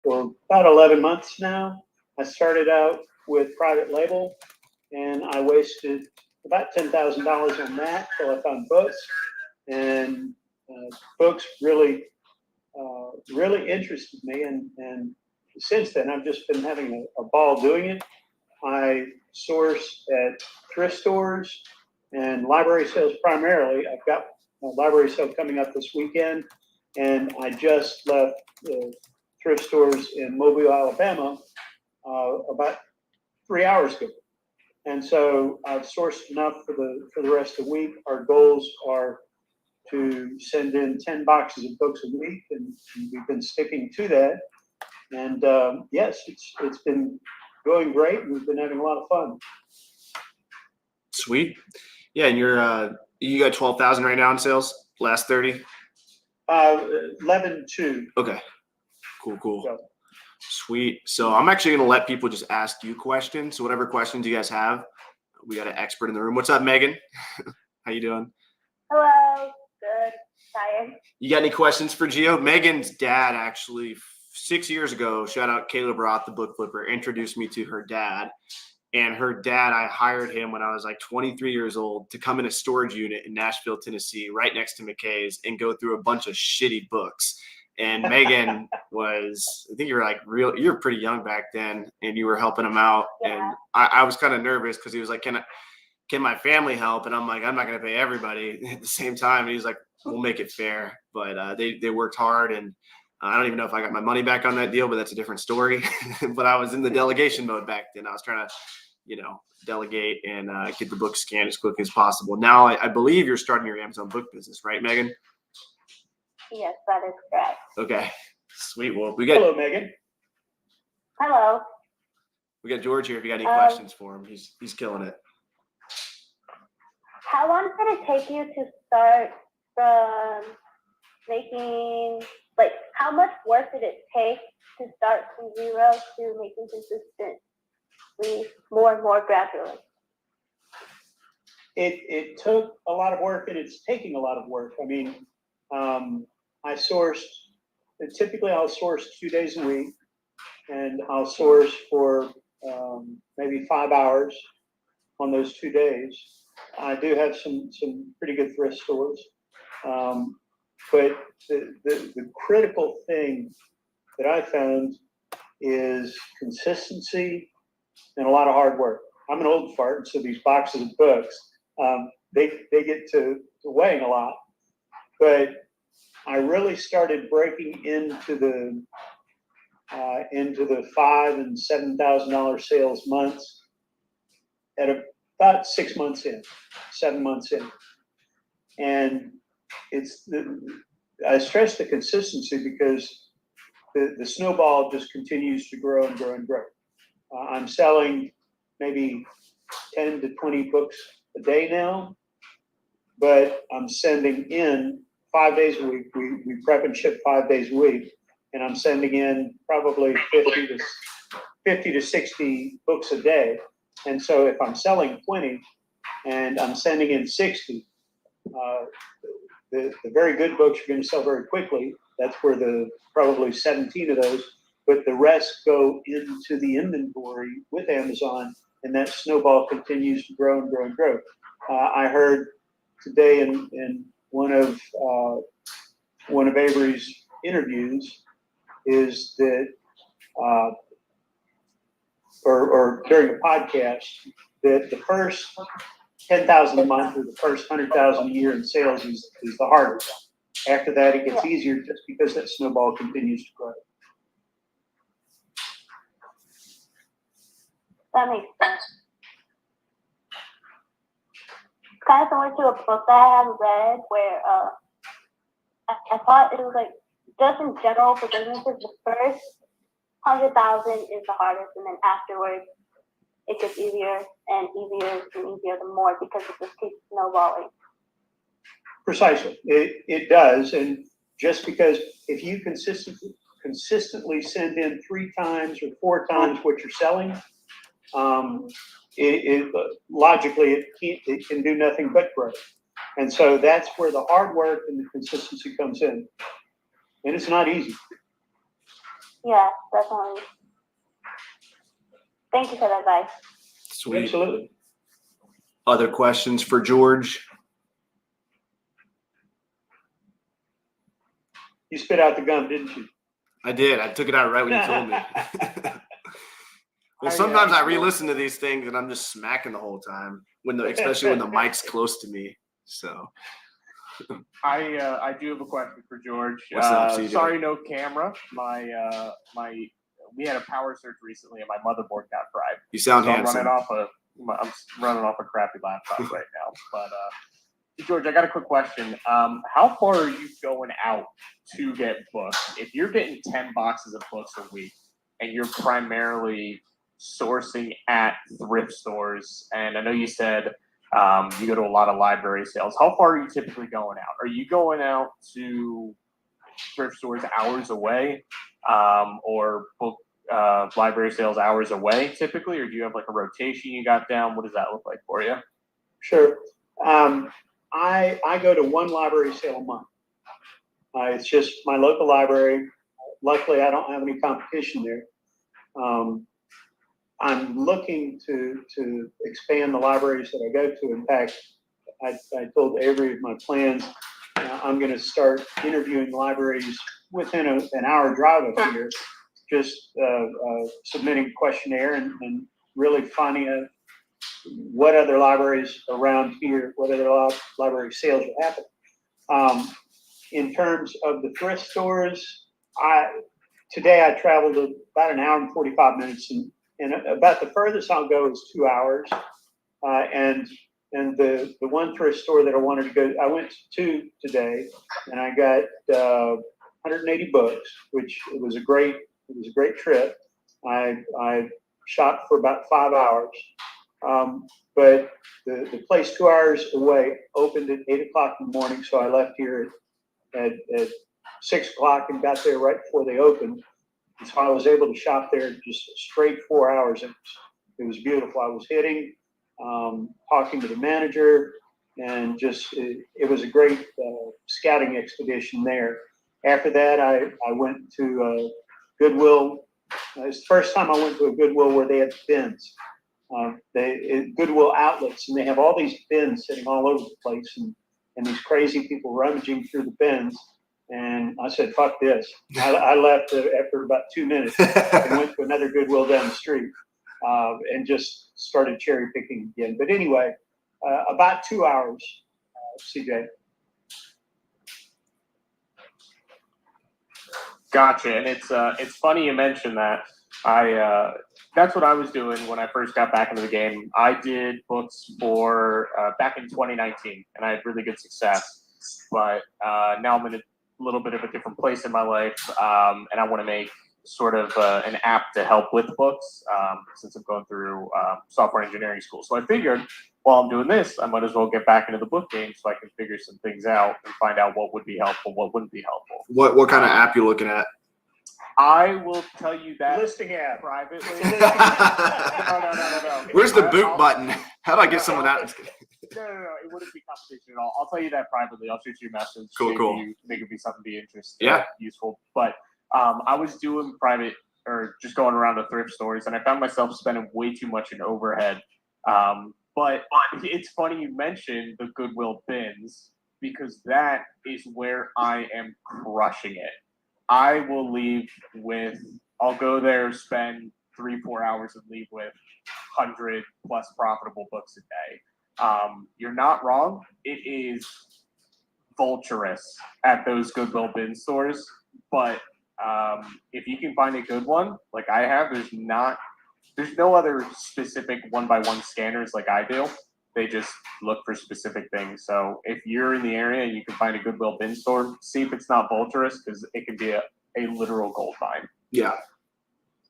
for about 11 months now. I started out with private label, and I wasted about $10,000 on that till I found books. And books really interested me. And since then, I've just been having a ball doing it. I source at thrift stores and library sales primarily. I've got a library sale coming up this weekend, and I just left the thrift stores in Mobile, Alabama, about 3 hours ago. And so I've sourced enough for the rest of the week. Our goals are to send in 10 boxes of books a week, and we've been sticking to that. And yes, it's been going great, and we've been having a lot of fun. Sweet. Yeah, and you got 12,000 right now in sales. Last 30. 11.2. Okay. Cool. So, Sweet. So I'm actually going to let people just ask you questions. So whatever questions you guys have, we got an expert in the room. What's up, Megan? How you doing? Hello. Good. Tired. You got any questions for Gio? Megan's dad actually 6 years ago, shout out Caleb Roth, the book flipper, introduced me to her dad. And her dad, I hired him when I was like 23 years old to come in a storage unit in Nashville, Tennessee, right next to McKay's, and go through a bunch of shitty books. And Megan was, I think you were like you were pretty young back then, and you were helping him out. Yeah. And I was kind of nervous because he was like, can my family help? And I'm like, I'm not going to pay everybody at the same time. And he's like, we'll make it fair. But they worked hard, and I don't even know if I got my money back on that deal, but that's a different story. But I was in the delegation mode back then. I was trying to, delegate and get the book scanned as quickly as possible. Now I believe you're starting your Amazon book business, right, Megan? Yes, that is correct. Okay, sweet. Well, hello, Megan. Hello. We got George here. If you got any questions for him, he's killing it. How long did it take you to start from making, like, how much work did it take to start from zero to making consistently more and more gradually? It took a lot of work, and it's taking a lot of work. I mean, typically I'll source 2 days a week, and I'll source for maybe 5 hours on those 2 days. I do have some pretty good thrift stores. But the critical thing that I found is consistency and a lot of hard work. I'm an old fart, so these boxes of books, they get to weighing a lot. But I really started breaking into the $5,000 and $7,000 sales months at about 6 months in, 7 months in, and I stress the consistency because the snowball just continues to grow and grow and grow. I'm selling maybe 10 to 20 books a day now, but I'm sending in 5 days a week. We prep and ship 5 days a week, and I'm sending in probably 50 to 60 books a day. And so if I'm selling 20 and I'm sending in 60, the very good books are going to sell very quickly. That's where probably 17 of those, but the rest go into the inventory with Amazon, and that snowball continues to grow and grow and grow. I heard today in one of Avery's interviews is that, or during a podcast, that the first 10,000 a month or the first 100,000 a year in sales is the hardest. After that, it gets easier just because that snowball continues to grow. That makes sense. It's kind of similar to a book that I have read where I thought it was like, just in general for businesses, the first 100,000 is the hardest, and then afterwards it gets easier and easier and easier the more, because it just keeps snowballing. Precisely, it does, and just because if you consistently send in 3 times or 4 times what you're selling, logically it can do nothing but grow, and so that's where the hard work and the consistency comes in, and it's not easy. Yeah, definitely. Thank you for the advice. Sweet. Absolutely. Other questions for George? You spit out the gum, didn't you? I did. I took it out right when you told me. Well, sometimes I re-listen to these things and I'm just smacking the whole time, especially when the mic's close to me. So I do have a question for George. What's up, CJ? Sorry, no camera. We had a power surge recently, and my motherboard got fried. you sound So handsome. I'm running off a crappy laptop right now. But George, I got a quick question. How far are you going out to get books? If you're getting 10 boxes of books a week, and you're primarily sourcing at thrift stores, and I know you said you go to a lot of library sales. How far are you typically going out? Are you going out to thrift stores hours away, or book library sales hours away typically, or do you have like a rotation you got down? What does that look like for you? Sure. I go to one library sale a month. It's just my local library. Luckily, I don't have any competition there. I'm looking to expand the libraries that I go to. In fact, I told Avery of my plans. I'm going to start interviewing libraries within an hour drive up here, just submitting a questionnaire and really finding out what other libraries around here, what other library sales will happen. In terms of the thrift stores, today I traveled about an hour and 45 minutes, and about the furthest I'll go is 2 hours. And the one thrift store that I wanted to go, I went to today, and I got 180 books, which it was a great trip. I shopped for about 5 hours, but the place 2 hours away opened at 8 o'clock in the morning, so I left here at 6 o'clock and got there right before they opened. And so I was able to shop there just straight 4 hours. It was beautiful. I was hitting, talking to the manager, and just it was a great scouting expedition there. After that, I went to Goodwill. It's the first time I went to a Goodwill where they had bins. Goodwill outlets, and they have all these bins sitting all over the place, and these crazy people rummaging through the bins. And I said, fuck this. I left after about 2 minutes and went to another Goodwill down the street and just started cherry picking again. But anyway, about 2 hours, CJ. Gotcha. And it's funny you mentioned that. That's what I was doing when I first got back into the game. I did books for back in 2019, and I had really good success. But now I'm in a little bit of a different place in my life, and I want to make sort of an app to help with books since I'm going through software engineering school. So I figured while I'm doing this, I might as well get back into the book game so I can figure some things out and find out what would be helpful, what wouldn't be helpful. What kind of app you looking at? I will tell you that Listing app. privately. No. Where's the boot button? How do I get someone out? No, it wouldn't be competition at all. I'll tell you that privately. I'll shoot you a message. Cool. Maybe it'd be something to be interesting, Yeah, useful. But I was doing private or just going around to thrift stores, and I found myself spending way too much in overhead. But it's funny you mentioned the Goodwill bins because that is where I am crushing it. I will leave with. I'll go there, spend 3-4 hours, and leave with 100+ profitable books a day. You're not wrong. It is vulturous at those Goodwill bin stores, but if you can find a good one, like I have, there's no other specific 1x1 scanners like I do. They just look for specific things. So if you're in the area and you can find a Goodwill bin store, see if it's not vulturous because it can be a literal gold mine. Yeah.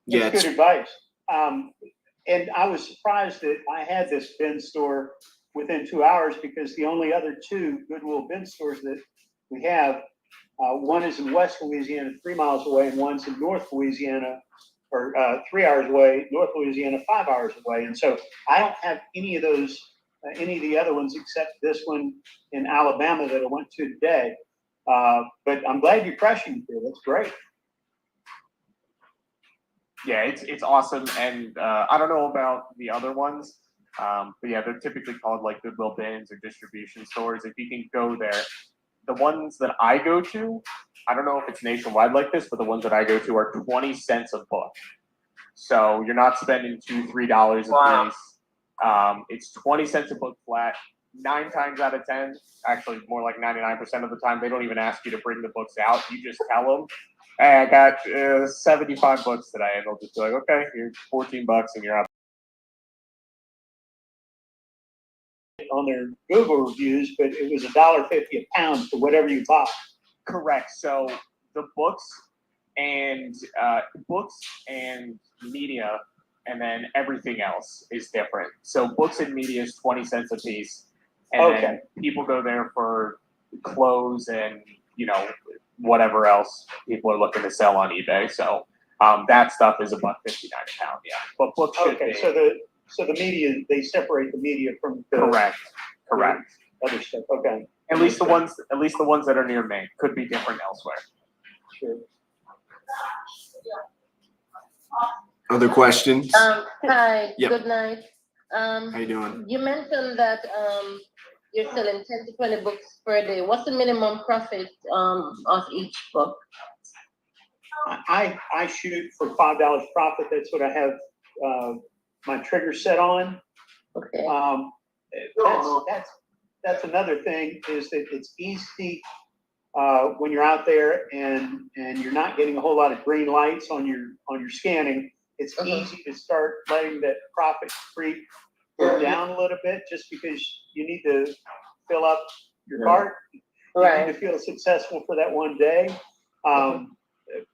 That's good advice. And I was surprised that I had this bin store within 2 hours because the only other two Goodwill bin stores that we have, one is in West Louisiana, 3 miles away, and one's in North Louisiana, or 3 hours away, North Louisiana, 5 hours away. And so I don't have any of those, any of the other ones except this one in Alabama that I went to today. But I'm glad you're crushing it here. That's great. Yeah, it's awesome, and I don't know about the other ones, but yeah, they're typically called like Goodwill bins or distribution stores. If you can go there, the ones that I go to, I don't know if it's nationwide like this, but the ones that I go to are 20 cents a book. So you're not spending $2-3 a piece. It's 20 cents a book flat. 9 times out of 10, actually more like 99% of the time, they don't even ask you to bring the books out. You just tell them, "Hey, I got 75 books today," and they'll just be like, "Okay, here's $14, and you're out." On their Google reviews, but it was $1.50 a pound for whatever you bought. Correct. So the books and media, and then everything else is different. So books and media is 20 cents a piece, and Okay. then people go there for clothes and whatever else people are looking to sell on eBay. So that stuff is $1.59 a pound. Yeah, but books should Okay, be. so the media, they separate the media from the Correct. other stuff. Okay. At least the ones that are near me could be different elsewhere. Sure. Other questions? Hi, Yep. good night. How you doing? You mentioned that you're selling 10 to 20 books per day. What's the minimum profit of each book? I shoot for $5 profit. That's what I have my trigger set on. Okay. That's another thing is that it's easy when you're out there and you're not getting a whole lot of green lights on your scanning. It's easy to start letting that profit creep down a little bit just because you need to fill up your cart. You need to feel successful for that one day.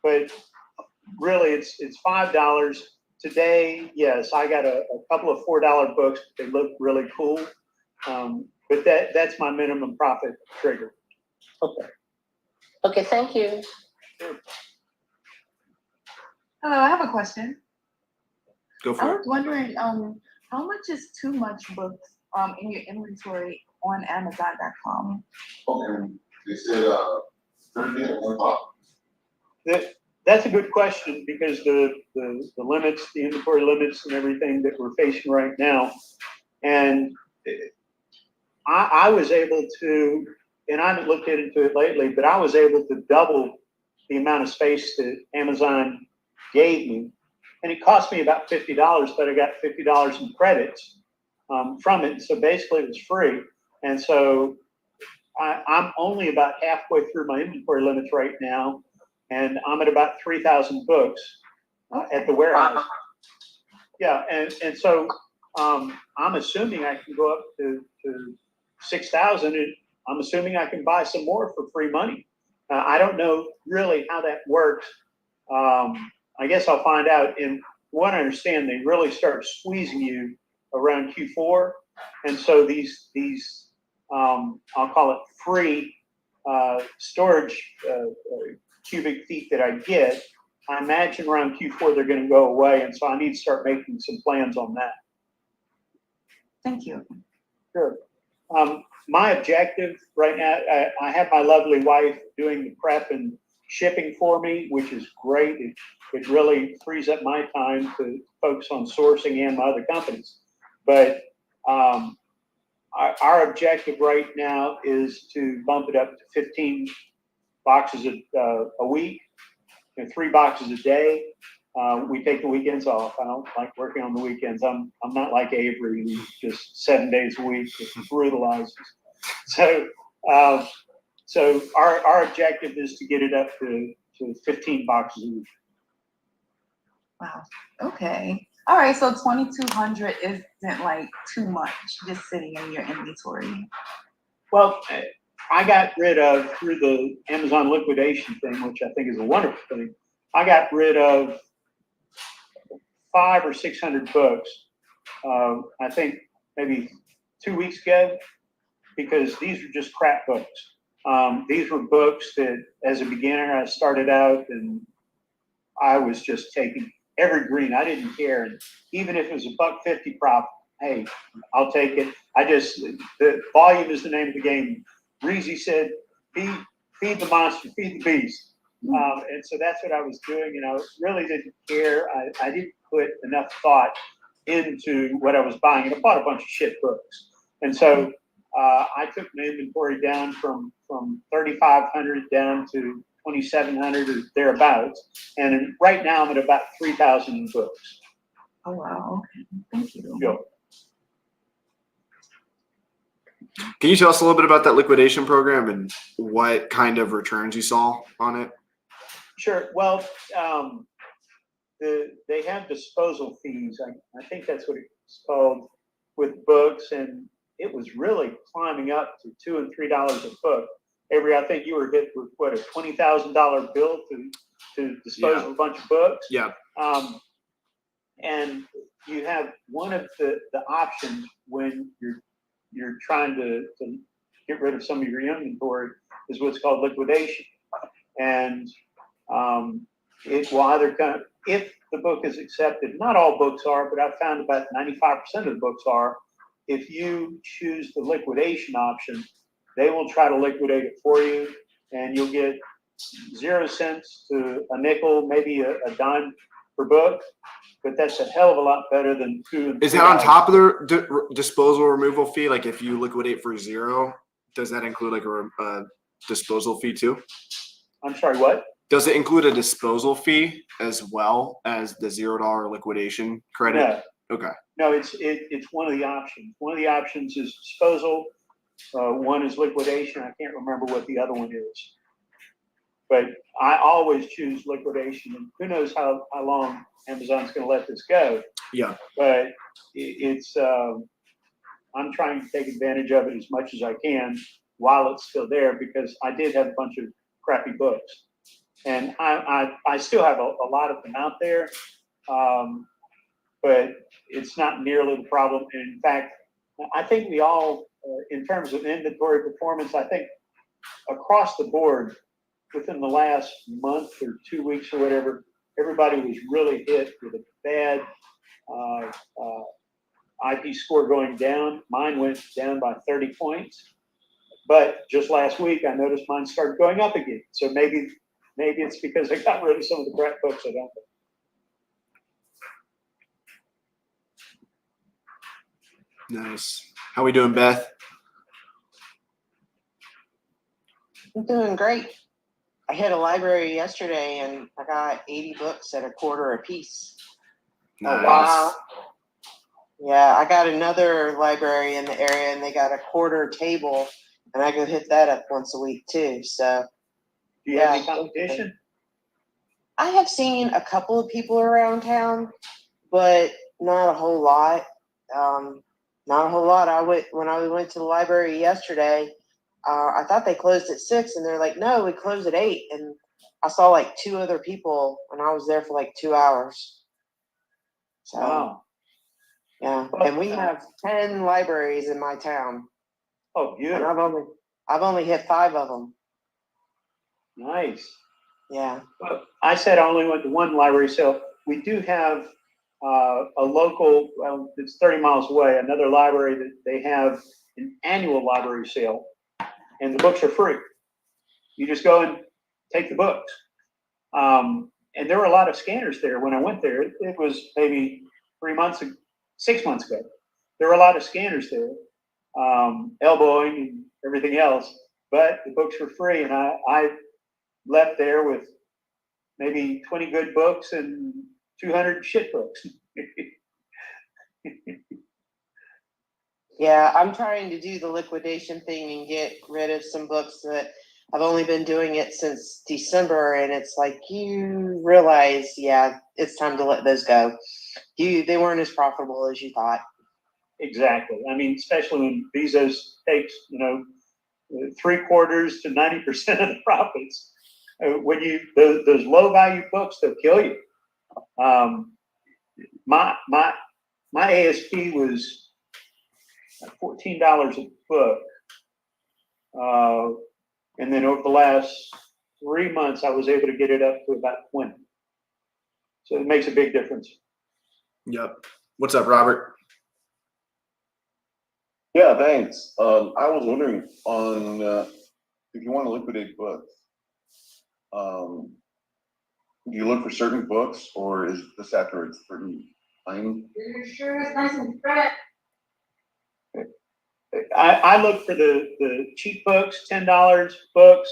But really, it's $5 today. Yes, I got a couple of $4 books. They look really cool, but that's my minimum profit trigger. Okay. Okay. Thank you. Hello, I have a question. Go I for it. was wondering, how much is too much books in your inventory on Amazon.com? They said 30 at one pop. That's a good question because the limits, the inventory limits and everything that we're facing right now. And I was able to, and I haven't looked into it lately, but I was able to double the amount of space that Amazon gave me. And it cost me about $50, but I got $50 in credits from it. So basically it was free. And so I'm only about halfway through my inventory limits right now. And I'm at about 3,000 books at the warehouse. Yeah, and so I'm assuming I can go up to 6,000, and I'm assuming I can buy some more for free money. I don't know really how that works. I guess I'll find out. And what I understand, they really start squeezing you around Q4, and so these I'll call it free storage cubic feet that I get, I imagine around Q4 they're going to go away, and so I need to start making some plans on that. Thank you. Sure. My objective right now, I have my lovely wife doing the prep and shipping for me, which is great. It really frees up my time to focus on sourcing and my other companies. But our objective right now is to bump it up to 15 boxes a week, 3 boxes a day. We take the weekends off. I don't like working on the weekends. I'm not like Avery, who just 7 days a week brutalizes. So our objective is to get it up to 15 boxes a week. Wow. Okay. All right. So 2,200 isn't like too much just sitting in your inventory. Well, I got rid of, through the Amazon liquidation thing, which I think is a wonderful thing, I got rid of 500 or 600 books, I think maybe 2 weeks ago, because these are just crap books. These were books that, as a beginner, I started out and I was just taking every green. I didn't care. And even if it was $1.50 profit, hey, I'll take it. The volume is the name of the game. Breezy said, feed the monster, feed the beast. And so that's what I was doing, and I really didn't care. I didn't put enough thought into what I was buying, and I bought a bunch of shit books. And so I took my inventory down from 3,500 down to 2,700 or thereabouts. And right now I'm at about 3,000 books. Oh, wow. Okay. Thank you. Go. Can you tell us a little bit about that liquidation program and what kind of returns you saw on it? Sure. Well, they have disposal fees. I think that's what it's called with books, and it was really climbing up to $2 and $3 a book. Avery, I think you were hit with what, a $20,000 bill to dispose of a bunch of books. Yeah. And you have one of the options when you're trying to get rid of some of your inventory is what's called liquidation. And it will either come, if the book is accepted, not all books are, but I've found about 95% of the books are. If you choose the liquidation option, they will try to liquidate it for you, and you'll get 0 cents to a nickel, maybe a dime per book. But that's a hell of a lot better than $2 and $3. Is that on top of the disposal removal fee? Like if you liquidate for 0, does that include like a disposal fee too? I'm sorry, what? Does it include a disposal fee as well as the $0 liquidation credit? No. Okay. No, it's one of the options. One of the options is disposal. One is liquidation. I can't remember what the other one is. But I always choose liquidation, and who knows how long Amazon's going to let this go. Yeah. But I'm trying to take advantage of it as much as I can while it's still there, because I did have a bunch of crappy books. And I still have a lot of them out there, but it's not nearly the problem. And in fact, I think we all, in terms of inventory performance, I think across the board, within the last month or 2 weeks or whatever, everybody was really hit with a bad IP score going down. Mine went down by 30 points. But just last week, I noticed mine started going up again. So maybe it's because I got rid of some of the crap books I don't. Nice. How we doing, Beth? I'm doing great. I hit a library yesterday and I got 80 books at $0.25 a piece. Nice. Wow. Yeah, I got another library in the area and they got a quarter table, and I go hit that up once a week too. So Do you have any competition? I have seen a couple of people around town, but not a whole lot. Not a whole lot. When I went to the library yesterday, I thought they closed at 6, and they're like, "No, we close at 8." And I saw like 2 other people, and I was there for like 2 hours. So Wow. yeah, and we have 10 libraries in my town, Oh, and beautiful. I've only hit 5 of them. Nice. Yeah. Well, I said I only went to one library, so we do have a local, well, it's 30 miles away, another library that they have an annual library sale, and the books are free. You just go and take the books. And there were a lot of scanners there when I went there. It was maybe 6 months ago. There were a lot of scanners there, elbowing and everything else, but the books were free, and I left there with maybe 20 good books and 200 shit books. Yeah, I'm trying to do the liquidation thing and get rid of some books that I've only been doing it since December, and it's like you realize, yeah, it's time to let those go. They weren't as profitable as you thought. Exactly. I mean, especially when Bezos takes, 3/4 to 90% of the profits. When those low value books, they'll kill you. My ASP was $14 a book, and then over the last 3 months, I was able to get it up to about 20. So it makes a big difference. Yep. What's up, Robert? Yeah, thanks. I was wondering on if you want to liquidate books, Do you look for certain books, or is this after it's pretty plain? Sure, it's nice and fresh. I look for the cheap books, $10 books,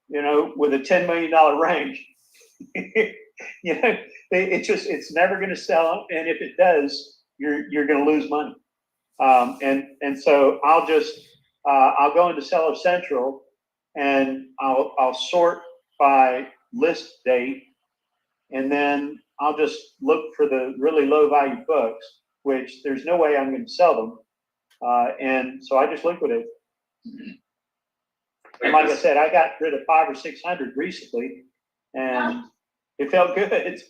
with a $10 million range. It's never going to sell, and if it does, you're going to lose money. And so I'll go into Seller Central, and I'll sort by list date, and then I'll just look for the really low value books, which there's no way I'm going to sell them. And so I just liquidate. And like I said, I got rid of 500 or 600 recently, and it felt good.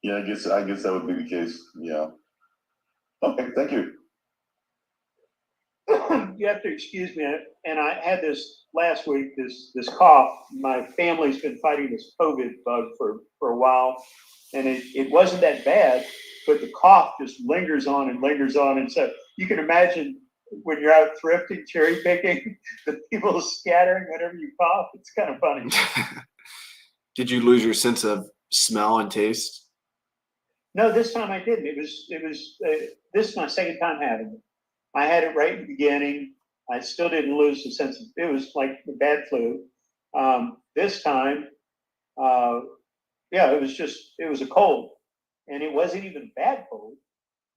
Yeah, I guess that would be the case. Yeah. Okay, thank you. You have to excuse me, and I had this last week, this cough. My family's been fighting this COVID bug for a while, and it wasn't that bad, but the cough just lingers on, and so you can imagine when you're out thrifting, cherry picking, the people scattering whenever you cough. It's kind of funny. Did you lose your sense of smell and taste? No, this time I didn't. This is my second time having it. I had it right in the beginning. I still didn't lose the sense of, it was like the bad flu. This time, it was a cold, and it wasn't even bad cold,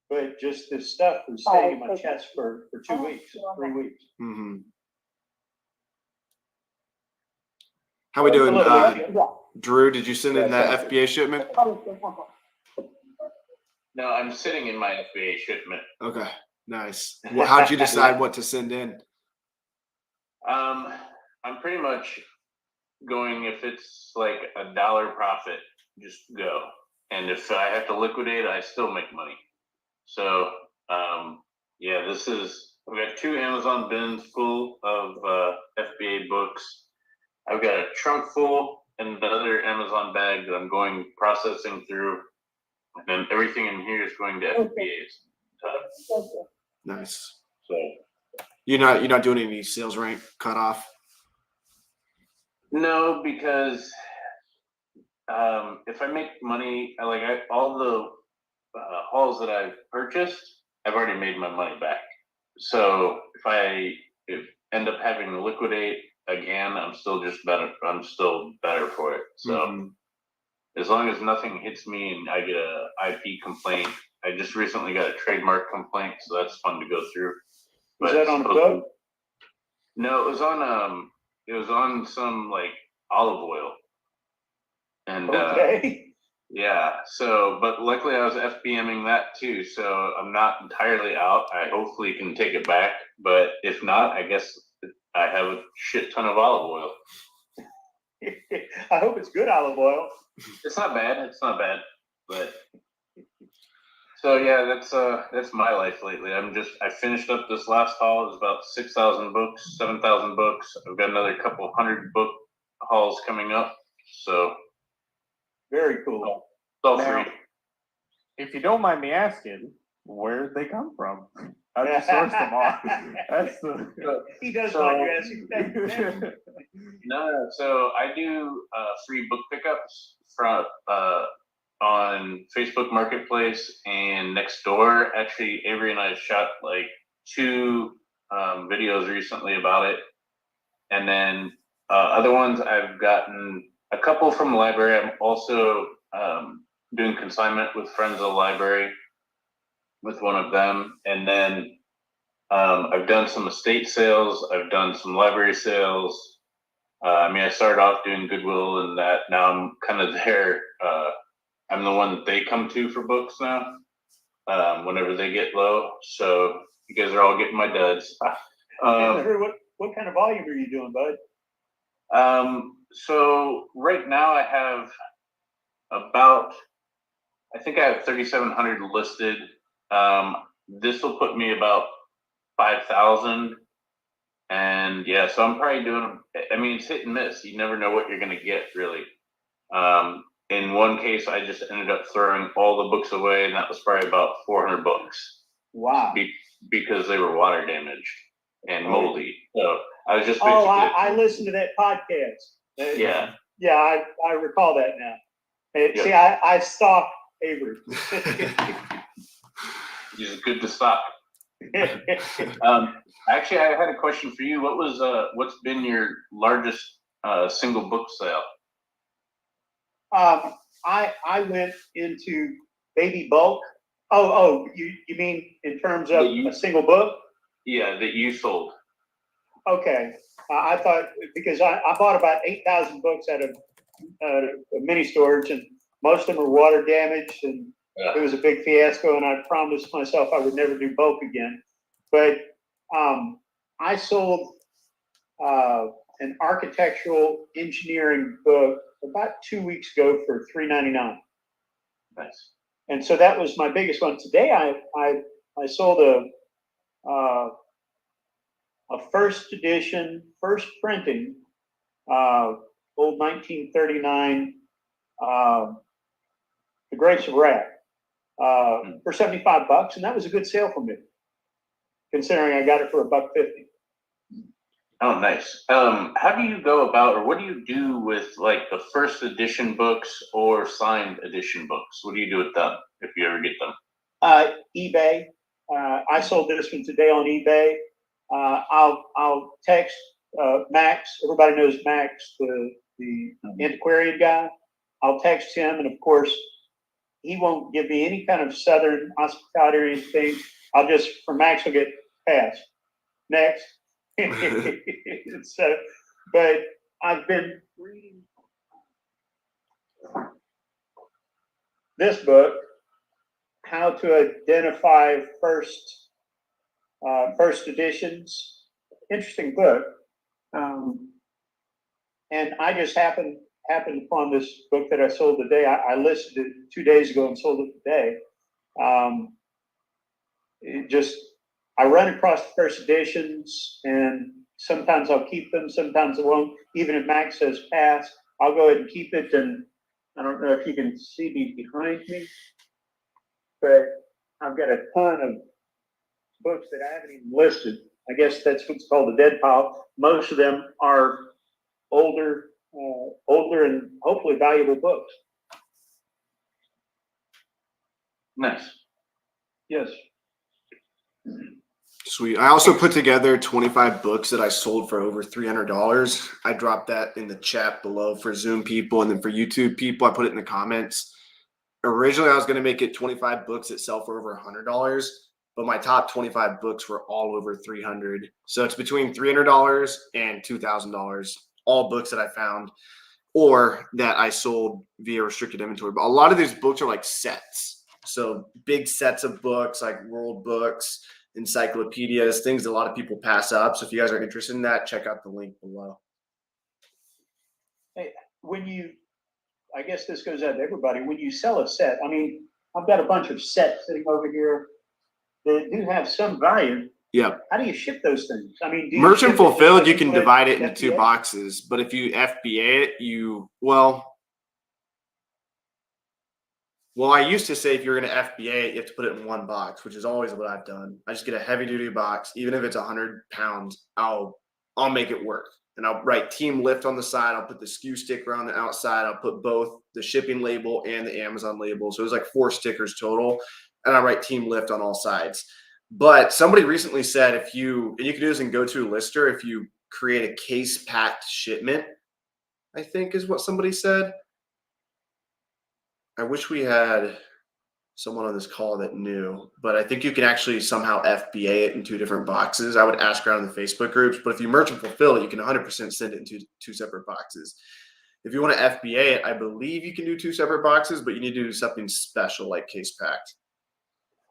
but just this stuff was staying in my chest for 2 weeks, 3 weeks. Mm-hmm. How we doing? Drew, did you send in that FBA shipment? No, I'm sitting in my FBA shipment. Okay, nice. Well, how'd you decide what to send in? I'm pretty much going, if it's like $1 profit, just go. And if I have to liquidate, I still make money. So, I've got 2 Amazon bins full of FBA books. I've got a trunk full and another Amazon bag that I'm going processing through. And then everything in here is going to FBA's. Nice. So You're not doing any sales rank cutoff? no, because if I make money, all the hauls that I've purchased, I've already made my money back. So if I end up having to liquidate again, I'm still better for it. So as long as nothing hits me and I get a IP complaint, I just recently got a trademark complaint, so that's fun to go through. Was that on a boat? No, it was on some like olive oil. And okay. yeah, but luckily I was FBMing that too, so I'm not entirely out. I hopefully can take it back, but if not, I guess I have a shit ton of olive oil. I hope it's good olive oil. It's not bad, but so yeah, that's my life lately. I finished up this last haul. It's about 6,000 books, 7,000 books. I've got another couple hundred book hauls coming up, so very cool. Now, if you don't mind me asking, where did they come from? How'd you source them all? He does mind you asking. No, so I do free book pickups from on Facebook Marketplace and Nextdoor. Actually, Avery and I shot like 2 videos recently about it, and then other ones I've gotten a couple from the library. I'm also doing consignment with friends of the library with one of them, and then I've done some estate sales. I've done some library sales. I started off doing Goodwill and that. Now I'm kind of there. I'm the one that they come to for books now, whenever they get low. So you guys are all getting my duds. Drew, what kind of volume are you doing, bud? So right now I have I think I have 3,700 listed. This will put me about 5,000. And yeah, so I'm probably doing, it's hit and miss. You never know what you're going to get, really. In one case, I just ended up throwing all the books away, and that was probably about 400 books. Wow. Because they were water damaged. and moldy. So I was just Oh, basically. I listened to that podcast. Yeah. Yeah, I recall that now. Yeah. See, I stalked Avery. He's good to stop. Actually, I had a question for you. What's been your largest single book sale? I went into baby bulk. Oh, you mean in terms of a single book? Yeah, that you sold. Okay. I thought, because I bought about 8,000 books at a mini storage, and most of them were water damaged, and it was a big fiasco, and I promised myself I would never do bulk again. But I sold an architectural engineering book about 2 weeks ago for $3.99. Nice. And so that was my biggest one. Today I sold a first edition, first printing, old 1939, The Grapes of Wrath, for $75, and that was a good sale for me, considering I got it for $1.50. Oh, nice. How do you go about, or what do you do with like the first edition books or signed edition books? What do you do with them if you ever get them? eBay. I sold this one today on eBay. I'll text Max. Everybody knows Max, the antiquarian guy. I'll text him, and of course, he won't give me any kind of Southern hospitality or anything. For Max, will get passed. Next. So, but I've been reading this book, How to Identify First Editions. Interesting book. And I just happened upon this book that I sold today. I listed it 2 days ago and sold it today. I run across the first editions, and sometimes I'll keep them, sometimes I won't. Even if Max says pass, I'll go ahead and keep it. And I don't know if you can see me behind me, but I've got a ton of books that I haven't even listed. I guess that's what's called a dead pile. Most of them are older and hopefully valuable books. Nice. Yes. Sweet. I also put together 25 books that I sold for over $300. I dropped that in the chat below for Zoom people, and then for YouTube people, I put it in the comments. Originally, I was going to make it 25 books that sell for over $100, but my top 25 books were all over $300. So it's between $300 and $2,000. All books that I found or that I sold via restricted inventory. But a lot of these books are like sets. So big sets of books, like world books, encyclopedias, things that a lot of people pass up. So if you guys are interested in that, check out the link below. Hey, I guess this goes out to everybody. When you sell a set, I mean, I've got a bunch of sets sitting over here that do have some value. Yeah. How do you ship those things? I mean, Merchant fulfilled, you can divide it into FBA? 2 boxes, but if you FBA it, well, I used to say if you're going to FBA it, you have to put it in 1 box, which is always what I've done. I just get a heavy duty box. Even if it's 100 pounds, I'll make it work. And I'll write team lift on the side. I'll put the SKU sticker on the outside. I'll put both the shipping label and the Amazon label. So it was like 4 stickers total. And I write team lift on all sides. But somebody recently said and you can do this in GoToLister, if you create a case packed shipment, I think is what somebody said. I wish we had someone on this call that knew, but I think you can actually somehow FBA it in 2 different boxes. I would ask around in the Facebook groups, but if you merchant fulfill it, you can 100% send it into 2 separate boxes. If you want to FBA it, I believe you can do 2 separate boxes, but you need to do something special like case packed.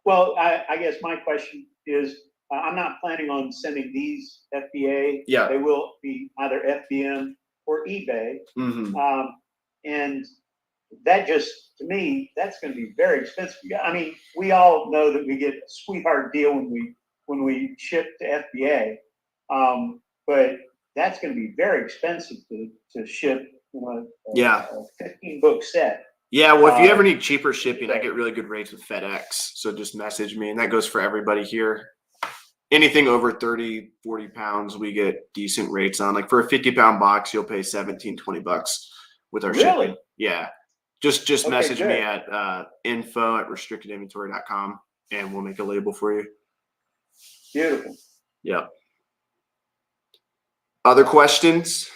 Well, I guess my question is, I'm not planning on sending these FBA. Yeah. They will be either FBM or eBay. Mm-hmm. And that just, to me, that's going to be very expensive. I mean, we all know that we get a sweetheart deal when we ship to FBA. But that's going to be very expensive to ship, a 15-book set. Yeah, well, if you ever need cheaper shipping, I get really good rates with FedEx. So just message me, and that goes for everybody here. anything over 30, 40 pounds, we get decent rates on. Like for a 50-pound box, you'll pay $17-20 with our Really? shipping. Yeah. Just Okay, message me good. at info@restrictedinventory.com and we'll make a label for you. Beautiful. Yep. Other questions?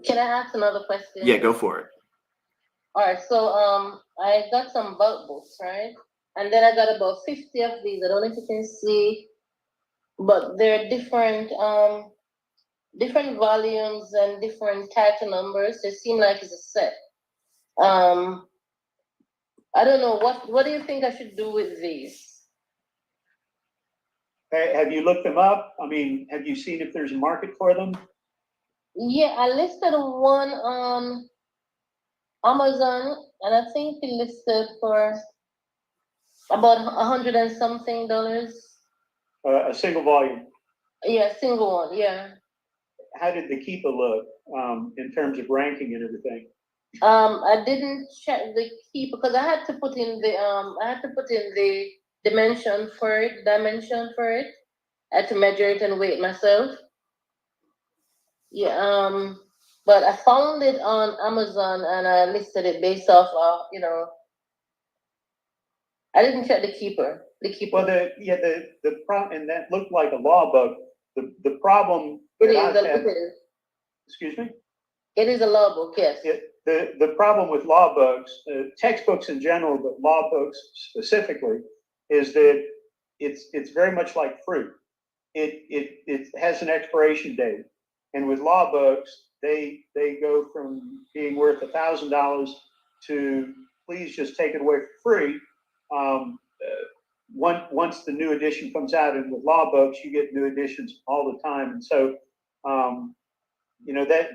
Can I ask another question? Yeah, go for it. All right, so I got some bulk books, right? And then I got about 50 of these. I don't know if you can see, but they're different volumes and different title numbers. They seem like it's a set. I don't know, what do you think I should do with these? Have you looked them up? I mean, have you seen if there's a market for them? Yeah, I listed one on Amazon, and I think it listed for about $100 and something. A single volume. Yeah, single one. Yeah. How did the Keepa look in terms of ranking and everything? I didn't check the key because I had to put in the dimension for it. I had to measure it and weigh it myself. Yeah. But I found it on Amazon and I listed it based off I didn't check the keeper. Well, the problem, and that looked like a law book. The problem It that is. I've had, It is. excuse me? It is a law book. Yes. The problem with law books, textbooks in general, but law books specifically, is that it's very much like fruit. It has an expiration date, and with law books, they go from being worth $1,000 to please just take it away for free. Once the new edition comes out, and with law books, you get new editions all the time, and so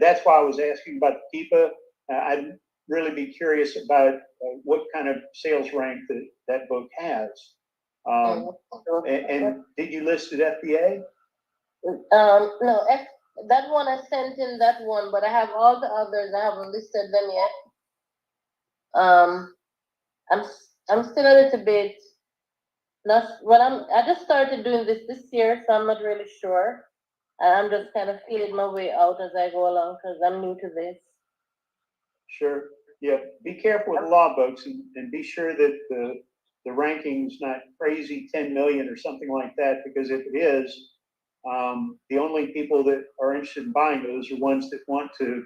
that's why I was asking about the Keepa. I'd really be curious about what kind of sales rank that book has. And did you list it FBA? No, that one I sent in that one, but I have all the others. I haven't listed them yet. I'm still a little bit not. I just started doing this year, so I'm not really sure. I'm just kind of feeling my way out as I go along because I'm new to this. Sure. Yeah. Be careful with law books and be sure that the ranking's not crazy 10 million or something like that, because if it is, the only people that are interested in buying those are ones that want to,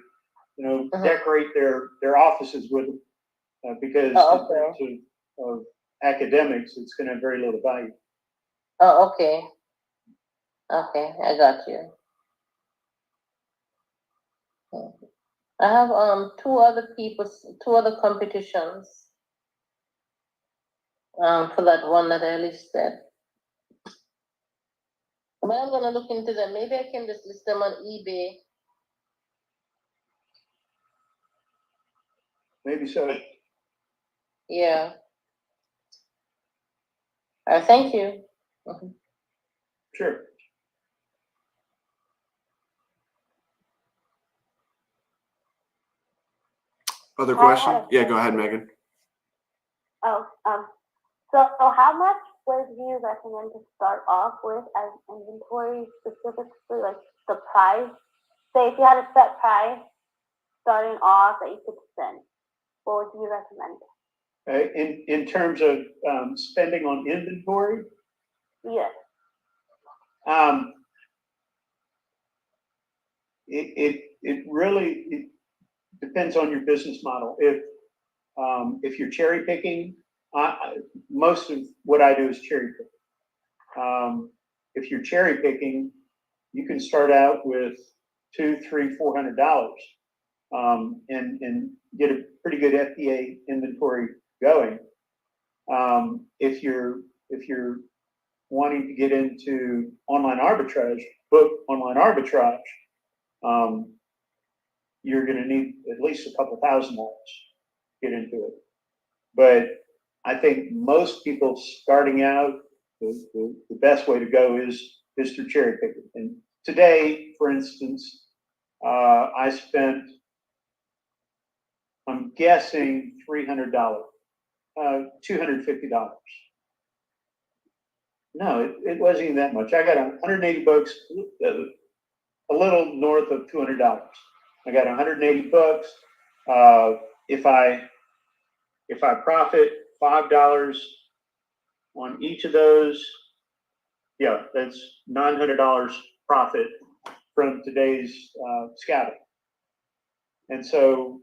decorate their offices with them, because in terms of academics, it's going to have very little value. Oh, okay. Okay, I got you. I have two other competitions for that one that I listed. But I'm gonna look into them. Maybe I can just list them on eBay. Maybe so. Yeah. All right, thank you. Sure. Other question? Yeah, go ahead, Megan. Oh, so how much would you recommend to start off with as inventory, specifically like the price? Say if you had a set price starting off that you could spend, what would you recommend? In terms of spending on inventory, Yes. it really depends on your business model. If you're cherry picking, most of what I do is cherry picking. If you're cherry picking, you can start out with $200, $300, $400, and get a pretty good FBA inventory going. If you're wanting to get into online arbitrage, book online arbitrage, you're going to need at least a couple $1,000 to get into it. But I think most people starting out, the best way to go is through cherry picking. And today, for instance, I spent, I'm guessing $300, $250. No, it wasn't even that much. I got 180 books, a little north of $200. I got 180 books. If I profit $5 on each of those, yeah, that's $900 profit from today's scouting. And so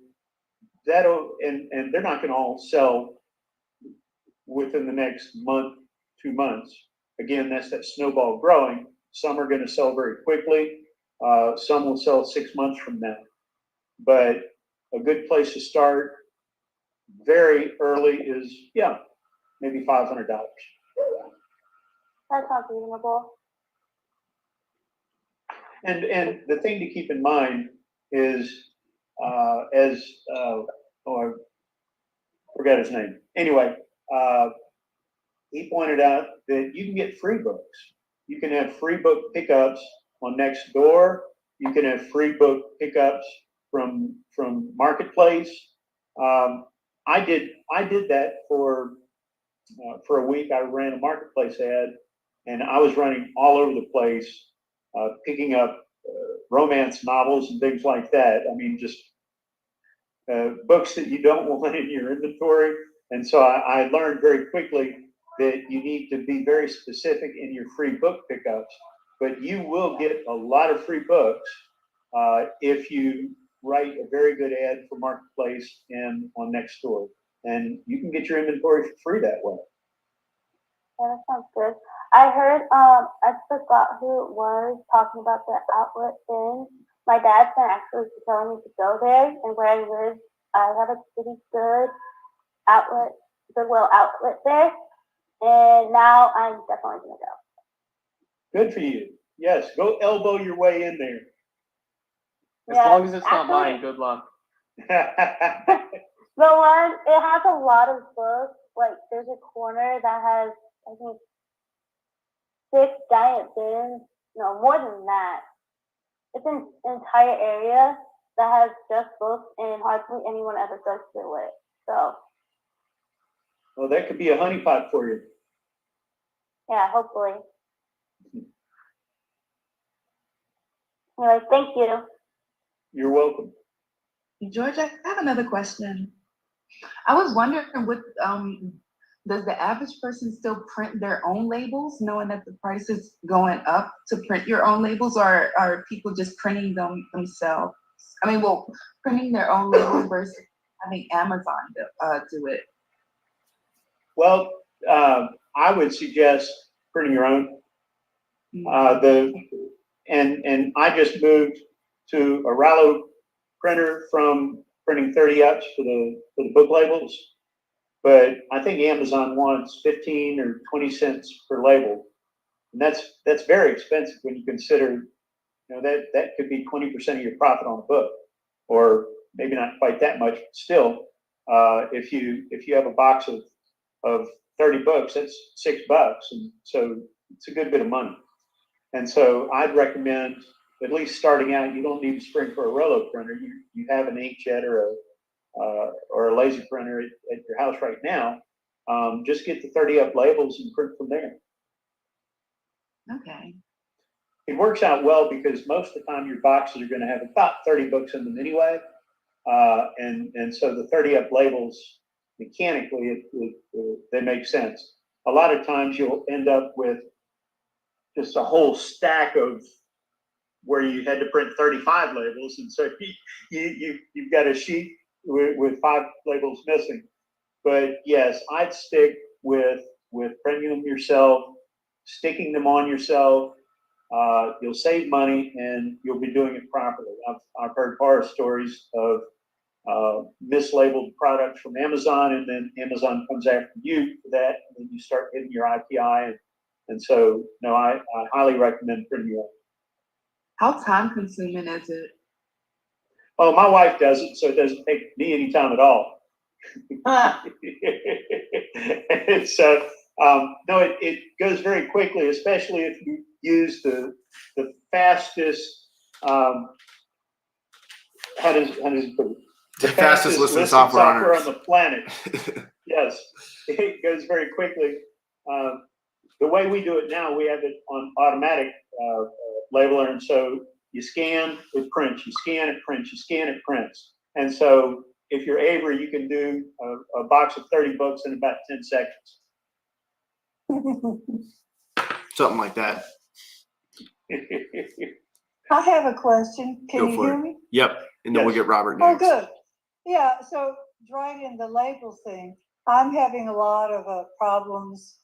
that'll, and they're not going to all sell within the next month, 2 months. Again, that's that snowball growing. Some are going to sell very quickly. Some will sell 6 months from now. But a good place to start very early is, yeah, maybe $500. That sounds reasonable. And the thing to keep in mind is, oh, I forgot his name. Anyway, he pointed out that you can get free books. You can have free book pickups on Nextdoor. You can have free book pickups from Marketplace. I did that for a week. I ran a Marketplace ad, and I was running all over the place, picking up romance novels and things like that. I mean, just books that you don't want in your inventory. And so I learned very quickly that you need to be very specific in your free book pickups. But you will get a lot of free books if you write a very good ad for Marketplace and on Nextdoor. And you can get your inventory for free that way. Yeah, that sounds good. I heard, I forgot who it was talking about the outlet bin. My dad's been actually telling me to go there, and where I live, I have a pretty good outlet, Goodwill outlet there. And now I'm definitely gonna go. Good for you. Yes, go elbow your way in there. As Yeah, long as it's not actually- mine, good luck. The one, it has a lot of books. Like, there's a corner that has, I think, 6 giant bins. No, more than that. It's an entire area that has just books, and hardly anyone ever goes through it. So, Well, that could be a honeypot for you. yeah, hopefully. Anyway, thank you. You're welcome. George, I have another question. I was wondering what does the average person still print their own labels, knowing that the price is going up to print your own labels, or are people just printing them themselves? I mean, well, printing their own labels versus having Amazon do it. Well, I would suggest printing your own. And I just moved to a Rallo printer from printing 30-ups for the book labels. But I think Amazon wants 15 or 20 cents per label. And that's very expensive when you consider, that could be 20% of your profit on a book, or maybe not quite that much, but still, if you have a box of 30 books, that's $6. And so it's a good bit of money. And so I'd recommend, at least starting out, you don't need to spring for a Rollo printer. You have an inkjet or a laser printer at your house right now. Just get the 30-up labels and print from there. Okay. It works out well because most of the time your boxes are going to have about 30 books in them anyway. And so the 30-up labels, mechanically, they make sense. A lot of times you'll end up with just a whole stack of where you had to print 35 labels. And so you've got a sheet with 5 labels missing. But yes, I'd stick with printing them yourself, sticking them on yourself. You'll save money and you'll be doing it properly. I've heard horror stories of mislabeled products from Amazon, and then Amazon comes after you for that, and then you start hitting your IPI. And so, no, I highly recommend printing your own. How time consuming is it? Well, my wife does it, so it doesn't take me any time at all. So, no, it goes very quickly, especially if you use the fastest, how does it put it? The fastest listening software on the planet. Yes, it goes very quickly. the way we do it now, we have it on automatic labeler, and so you scan, it prints. You scan, it prints. You scan, it prints. And so if you're Avery, you can do a box of 30 books in about 10 seconds. Something like that. I have a question. Go Can you for hear it. me? Yep. And then we'll Yes. get Robert Oh, next. good. Yeah, so right in the label thing, I'm having a lot of problems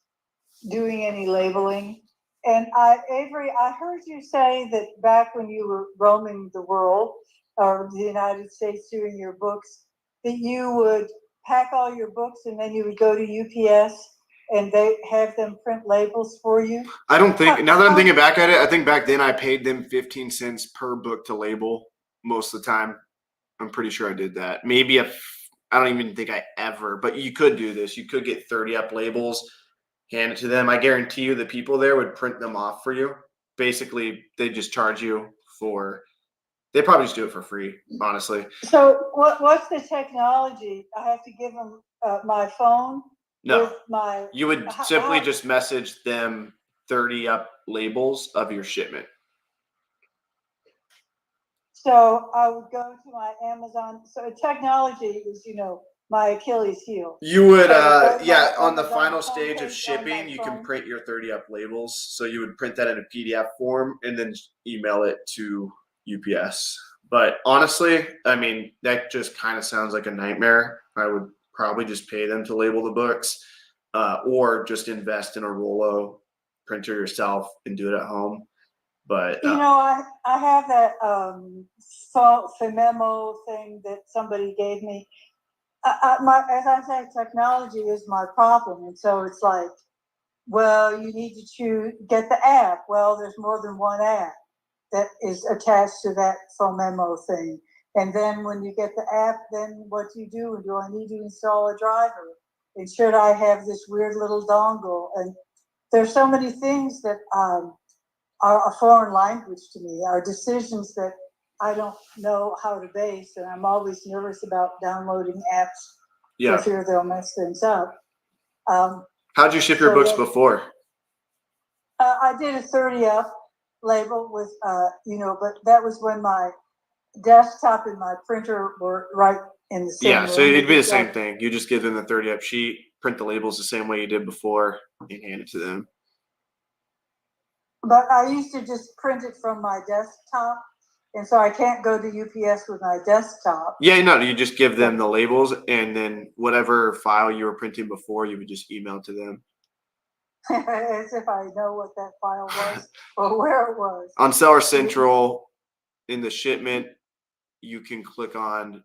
doing any labeling. And Avery, I heard you say that back when you were roaming the world or the United States doing your books, that you would pack all your books and then you would go to UPS and they have them print labels for you. I don't think, now that I'm thinking back at it, I think back then I paid them 15 cents per book to label most of the time. I'm pretty sure I did that. Maybe I don't even think I ever, but you could do this. You could get 30 up labels, hand it to them. I guarantee you the people there would print them off for you. Basically, they just charge you for, they probably just do it for free, honestly. So what's the technology? I have to give them my phone No, with my. you would simply how- just message them 30 up labels of your shipment. So I would go to my Amazon. So technology is, my Achilles heel. You would, So yeah, my on the Amazon final stage homepage of on shipping, my you can phone. print your 30 up labels. So you would print that in a PDF form and then email it to UPS. But honestly, I mean, that just kind of sounds like a nightmare. I would probably just pay them to label the books, or just invest in a Rollo printer yourself and do it at home. But I have that memo thing that somebody gave me. As I say, technology is my problem, and so it's like, well, you need to get the app. Well, there's more than one app that is attached to that memo thing. And then when you get the app, then what do you do? Do I need to install a driver? And should I have this weird little dongle? And there's so many things that are a foreign language to me, are decisions that I don't know how to base, and I'm always nervous about downloading apps yeah. for fear they'll mess things up. How'd you ship your so books that- before? I did a 30 up label with, but that was when my desktop and my printer were right in the same Yeah, room. so it'd be the It's same like- thing. You just give them the 30 up sheet, print the labels the same way you did before, and hand it to them. But I used to just print it from my desktop, and so I can't go to UPS with my desktop. Yeah, no, you just give them the labels, and then whatever file you were printing before, you would just email to them. As if I know what that file was or where it was. On Seller Central, in the shipment, you can click on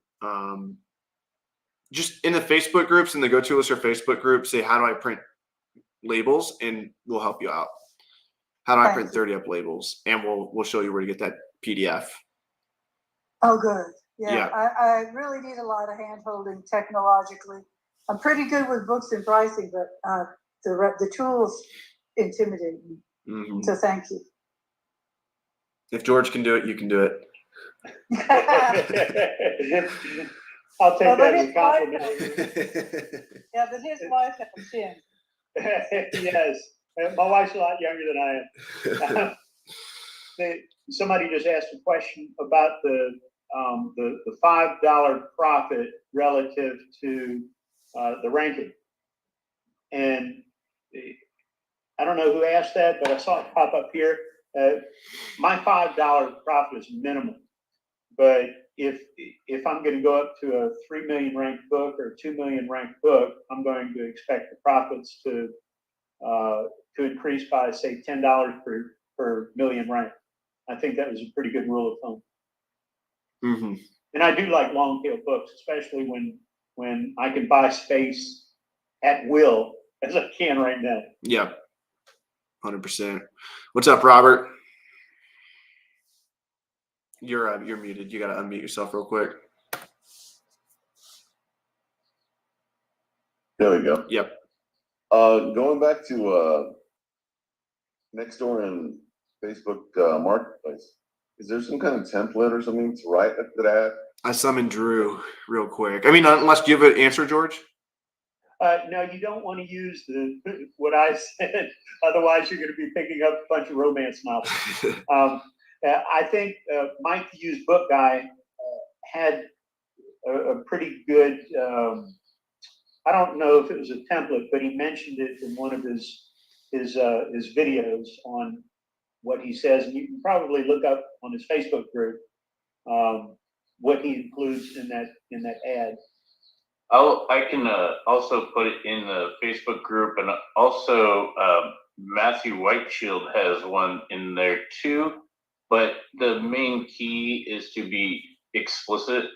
just in the Facebook groups, in the Go To List or Facebook group, say, how do I print labels? And we'll help you out. How do I Thank print you. 30 up labels? And we'll show you where to get that PDF. Oh, good. Yeah, Yeah. I really need a lot of hand holding technologically. I'm pretty good with books and pricing, but the tools intimidate me. Mhm. So thank you. If George can do it, you can do it. I'll take Well, that but as a his wife compliment. Yeah, but his wife has chin. Yes, my wife's a lot younger than I am. Somebody just asked a question about the $5 profit relative to the ranking. And I don't know who asked that, but I saw it pop up here. My $5 profit is minimal, but if I'm going to go up to a 3 million ranked book or a 2 million ranked book, I'm going to expect the profits to increase by, say, $10 per million ranked. I think that was a pretty good rule of thumb. Mm-hmm. And I do like long tail books, especially when I can buy space at will, as I can right now. Yeah, 100%. What's up, Robert? You're muted. You got to unmute yourself real quick. There we go. Yep. Going back to Nextdoor and Facebook Marketplace, is there some kind of template or something to write to that? I summoned Drew real quick. I mean, unless you have an answer, George. No, you don't want to use what I said, otherwise you're gonna be picking up a bunch of romance novels. I think Mike, the used book guy, had a pretty good, I don't know if it was a template, but he mentioned it in one of his videos on what he says, and you can probably look up on his Facebook group what he includes in that ad. I can also put it in the Facebook group, and also Matthew Whiteshield has one in there too. But the main key is to be explicit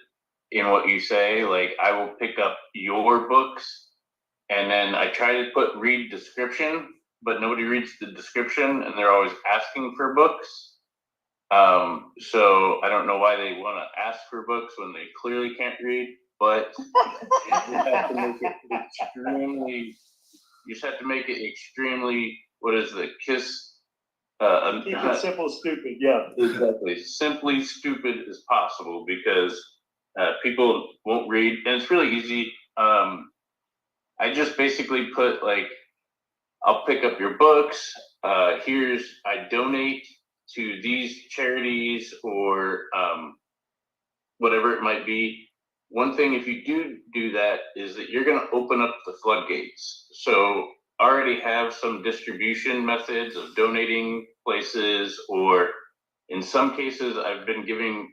in what you say. Like, I will pick up your books, and then I try to read description, but nobody reads the description, and they're always asking for books. So I don't know why they want to ask for books when they clearly can't read, but you have to make it extremely, you just have to make it extremely, what is the KISS? Keep it simple, stupid, yeah. Exactly. Simply stupid as possible, because people won't read, and it's really easy. I just basically put, like, I'll pick up your books. I donate to these charities, or whatever it might be. One thing, if you do that, is that you're going to open up the floodgates. So I already have some distribution methods of donating places, or in some cases, I've been giving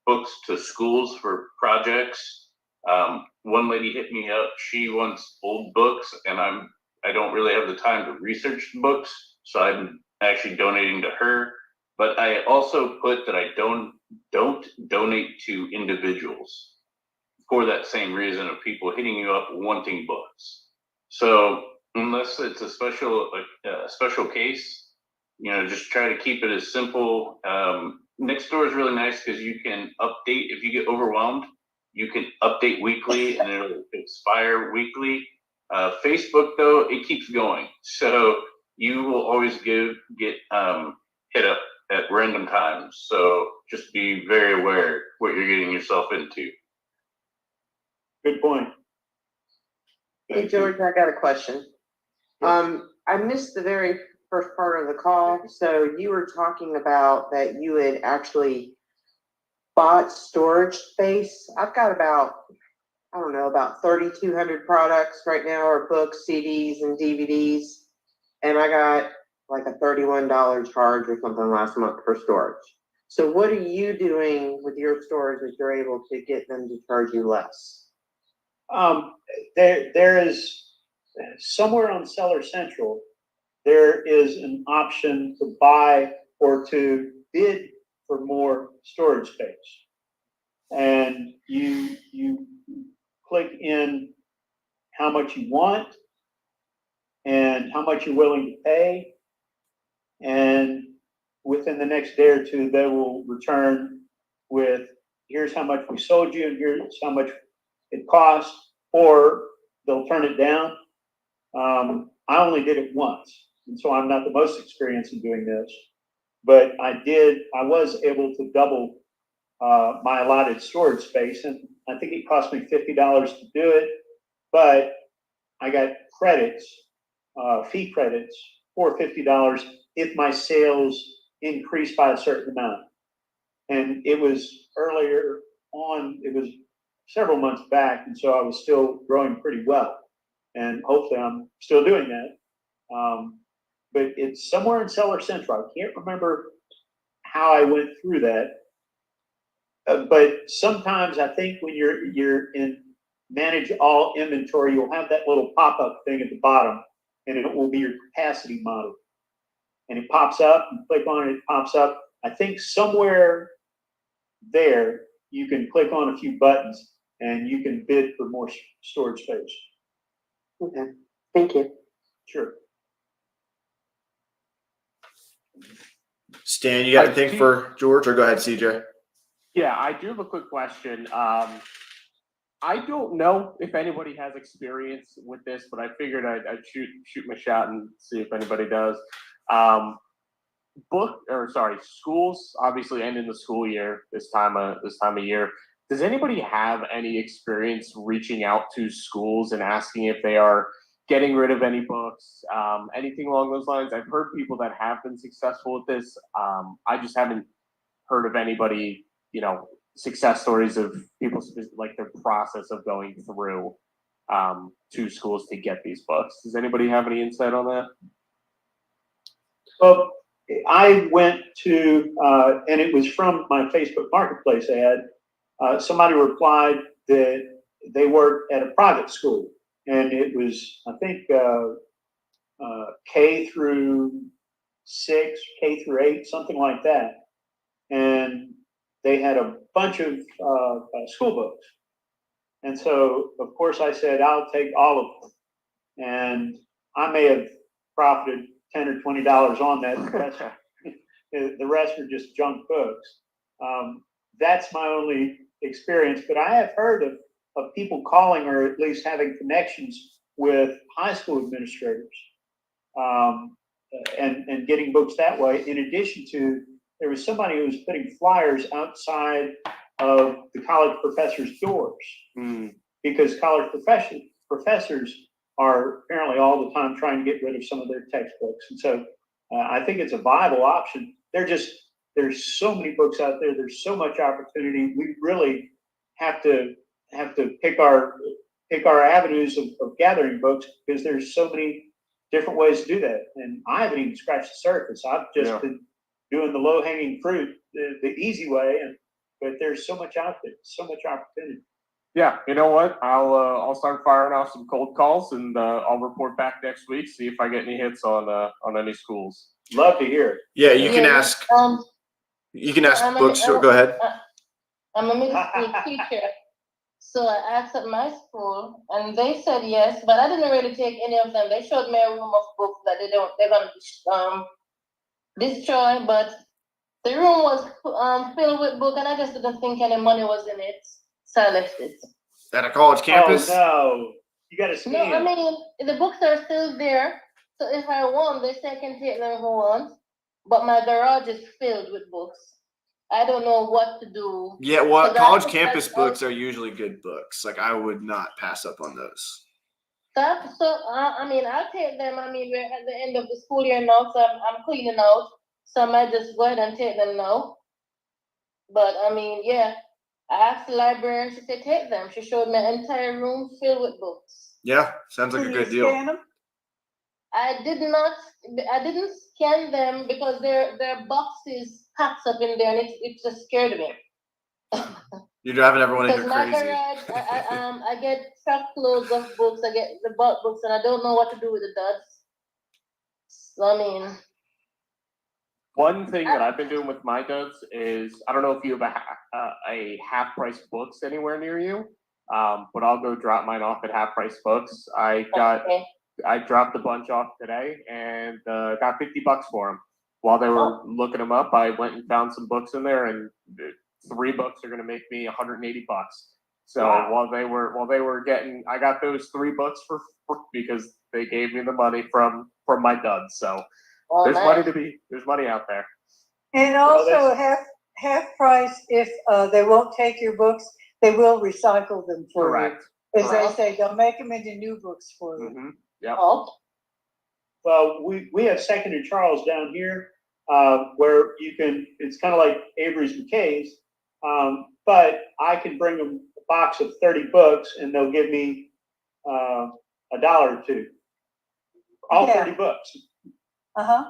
books to schools for projects. One lady hit me up. She wants old books, and I don't really have the time to research the books, so I'm actually donating to her. But I also put that I don't donate to individuals, for that same reason of people hitting you up wanting books. So unless it's a special case, just try to keep it as simple. Nextdoor is really nice because you can update if you get overwhelmed. You can update weekly, and it'll expire weekly. Facebook, though, it keeps going, so you will always get hit up at random times. So just be very aware what you're getting yourself into. Good point. Hey, George, I got a question. I missed the very first part of the call. So you were talking about that you had actually bought storage space. I've got about 3,200 products right now, or books, CDs, and DVDs. And I got like a $31 charge or something last month for storage. So what are you doing with your storage that you're able to get them to charge you less? There is somewhere on Seller Central, there is an option to buy or to bid for more storage space. And you click in how much you want and how much you're willing to pay. And within the next day or two, they will return with, here's how much we sold you, and here's how much it costs, or they'll turn it down. I only did it once, and so I'm not the most experienced in doing this, but I was able to double my allotted storage space, and I think it cost me $50 to do it, but I got credits, fee credits for $50 if my sales increased by a certain amount. And it was earlier on, it was several months back, and so I was still growing pretty well. And hopefully I'm still doing that. But it's somewhere in Seller Central. I can't remember how I went through that. But sometimes I think when you're in manage all inventory, you'll have that little pop-up thing at the bottom, and it will be your capacity model. And it pops up, you click on it, it pops up. I think somewhere there you can click on a few buttons and you can bid for more storage space. Okay, thank you. Sure. Stan, you got anything for George, or go ahead, CJ? Yeah, I do have a quick question. I don't know if anybody has experience with this, but I figured I'd shoot my shot and see if anybody does. Schools obviously end in the school year this time of year. Does anybody have any experience reaching out to schools and asking if they are getting rid of any books, anything along those lines? I've heard people that have been successful with this. I just haven't heard of anybody, success stories of people like their process of going through to schools to get these books. Does anybody have any insight on that? Well, I went to, and it was from my Facebook Marketplace ad. Somebody replied that they worked at a private school, and it was, I think, K through 6, K through 8, something like that. And they had a bunch of school books. And so, of course, I said, I'll take all of them. And I may have profited $10 or $20 on that. The rest are just junk books. That's my only experience, but I have heard of people calling or at least having connections with high school administrators and getting books that way. In addition to, there was somebody who was putting flyers outside of the college professors' doors because college professors are apparently all the time trying to get rid of some of their textbooks. And so I think it's a viable option. There's so many books out there. There's so much opportunity. We really have to pick our avenues of gathering books because there's so many different ways to do that. And I haven't even scratched the surface. I've just been doing the low hanging fruit, the easy way. But there's so much out there, so much opportunity. Yeah, you know what? I'll start firing off some cold calls, and I'll report back next week. See if I get any hits on any schools. Love to hear it. Yeah, you can ask. You can ask books. Go ahead. I'm a middle school teacher, so I asked at my school, and they said yes, but I didn't really take any of them. They showed me a room of books that they're gonna destroy, but the room was filled with books, and I just didn't think any money was in it, so I left it. At a college campus? Oh no, you got to scan. No, I mean the books are still there, so if I want, they say I can take them if I want. But my garage is filled with books. I don't know what to do. Yeah, well, college campus books are usually good books. Like, I would not pass up on those. I mean, I'll take them. I mean, we're at the end of the school year now, so I'm cleaning out. So I might just go ahead and take them now. But I mean, yeah, I asked the librarian. She said take them. She showed me an entire room filled with books. Yeah, sounds like a good deal. Scan them? I didn't scan them because their boxes packed up in there, and it just scared me. You're driving everyone in Because here my crazy. garage, I get truckloads of books. I get the bulk books, and I don't know what to do with the duds. So I mean, one thing that I've been doing with my duds is I don't know if you have a half price books anywhere near you, but I'll go drop mine off at half price books. I dropped a bunch off today and got $50 for them. While they were looking them up, I went and found some books in there, and 3 books are going to make me $180. So while they were getting, I got those 3 books for because they gave me the money from my duds. So there's money out there. And also half price if they won't take your books, they will recycle them for Correct. you. As they say, they'll make them into new books for you. Mm-hmm. Yep. Well, we have Second and Charles down here where you can, it's kind of like Avery's McKay's, but I can bring them a box of 30 books and they'll give me $1 or $2. All 30 books. Uh-huh.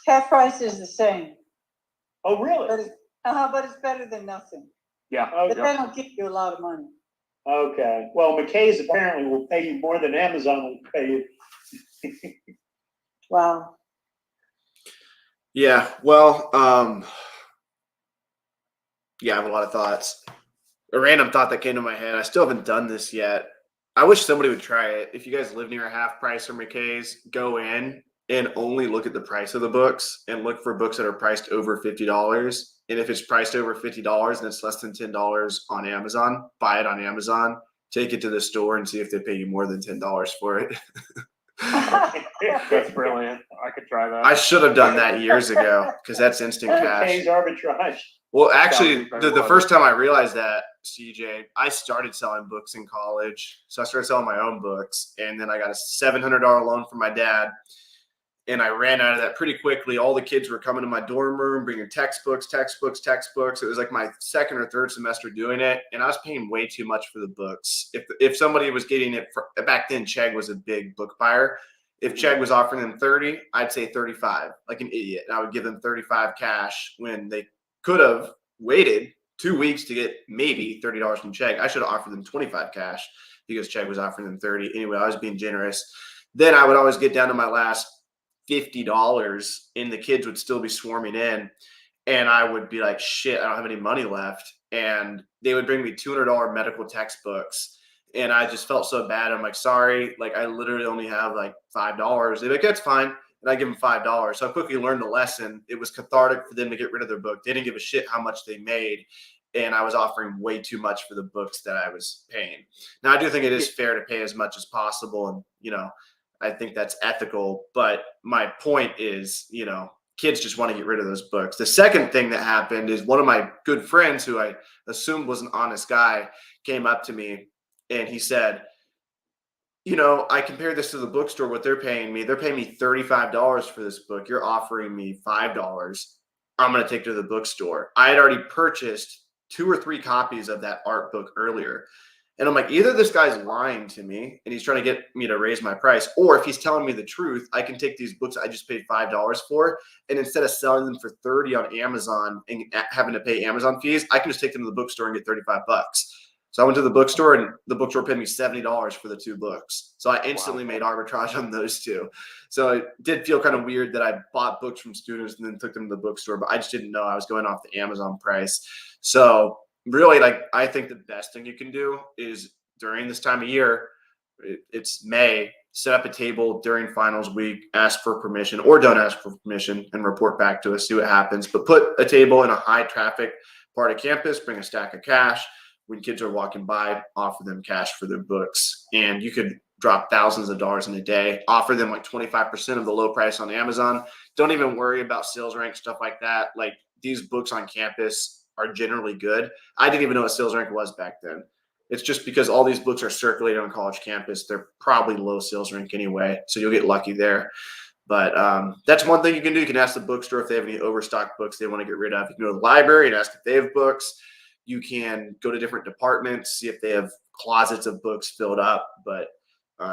Half price is the same. Oh, really? But it's better than nothing. Yeah. But they don't give you a lot of money. Okay. Well, McKay's apparently will pay you more than Amazon will pay you. Wow. Yeah. Well, yeah, I have a lot of thoughts. A random thought that came to my head. I still haven't done this yet. I wish somebody would try it. If you guys live near a half price or McKay's, go in and only look at the price of the books and look for books that are priced over $50. And if it's priced over $50 and it's less than $10 on Amazon, buy it on Amazon, take it to the store and see if they pay you more than $10 for it. That's brilliant. I could try that. I should have done that years ago because that's instant cash. McKay's arbitrage. Well, actually, That was very the funny. first time I realized that, CJ, I started selling books in college. So I started selling my own books, and then I got a $700 loan from my dad. And I ran out of that pretty quickly. All the kids were coming to my dorm room, bringing textbooks. It was like my second or third semester doing it, and I was paying way too much for the books. If somebody was getting it back then, Chegg was a big book buyer. If Chegg was offering them 30, I'd say 35, like an idiot, and I would give them 35 cash when they could have waited 2 weeks to get maybe $30 from Chegg. I should have offered them 25 cash because Chegg was offering them 30. Anyway, I was being generous. Then I would always get down to my last $50 and the kids would still be swarming in, and I would be like, shit, I don't have any money left. And they would bring me $200 medical textbooks, and I just felt so bad. I'm like, sorry, like I literally only have like $5. They're like, that's fine. And I give them $5. So I quickly learned the lesson. It was cathartic for them to get rid of their book. They didn't give a shit how much they made, and I was offering way too much for the books that I was paying. Now I do think it is fair to pay as much as possible, and I think that's ethical. But my point is, kids just want to get rid of those books. The second thing that happened is one of my good friends, who I assumed was an honest guy, came up to me and he said, I compared this to the bookstore, what they're paying me. They're paying me $35 for this book. You're offering me $5. I'm going to take it to the bookstore. I had already purchased 2 or 3 copies of that art book earlier. And I'm like, either this guy's lying to me and he's trying to get me to raise my price, or if he's telling me the truth, I can take these books I just paid $5 for, and instead of selling them for 30 on Amazon and having to pay Amazon fees, I can just take them to the bookstore and get $35. So I went to the bookstore, and the bookstore paid me $70 for the 2 books. So I instantly made arbitrage on those 2. So it did feel kind of weird that I bought books from students and then took them to the bookstore, but I just didn't know I was going off the Amazon price. So really, I think the best thing you can do is during this time of year, it's May, set up a table during finals week, ask for permission or don't ask for permission, and report back to us, see what happens. But put a table in a high traffic part of campus, bring a stack of cash. When kids are walking by, offer them cash for their books. And you could drop thousands of dollars in a day, offer them like 25% of the low price on Amazon. Don't even worry about sales rank, stuff like that. Like, these books on campus are generally good. I didn't even know what sales rank was back then. It's just because all these books are circulated on college campus. They're probably low sales rank anyway, so you'll get lucky there. But that's one thing you can do. You can ask the bookstore if they have any overstock books they want to get rid of. You can go to the library and ask if they have books. You can go to different departments, see if they have closets of books filled up. But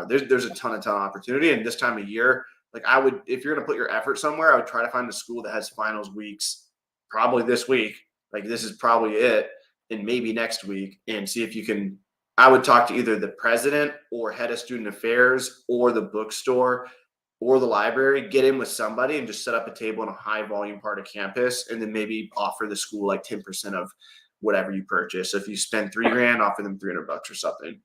there's a ton of opportunity. And this time of year, like, if you're going to put your effort somewhere, I would try to find a school that has finals weeks probably this week. Like, this is probably it, and maybe next week, and see if you can. I would talk to either the president or head of student affairs or the bookstore or the library, get in with somebody and just set up a table in a high volume part of campus, and then maybe offer the school like 10% of whatever you purchase. So if you spend $3,000, offer them $300 or something.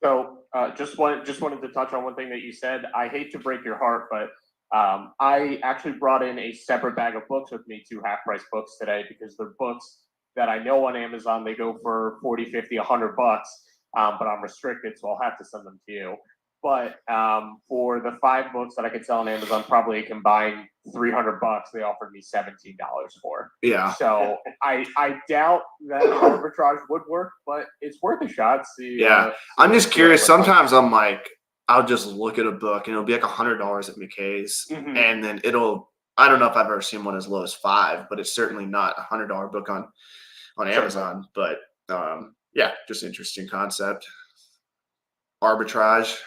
So just wanted to touch on one thing that you said. I hate to break your heart, but I actually brought in a separate bag of books with me, 2 half-price books today, because they're books that I know on Amazon they go for 40, 50, $100, but I'm restricted, so I'll have to send them to you. But for the 5 books that I could sell on Amazon, probably a combined $300, they offered me $17 for. Yeah. So I doubt that arbitrage would work, but it's worth a shot. See. Yeah. I'm just curious. Sometimes I'm like, I'll just look at a book and it'll be like $100 at McKay's, and then I don't know if I've ever seen one as low as $5, but it's certainly not a $100 book on Amazon. But yeah, just interesting concept. Arbitrage.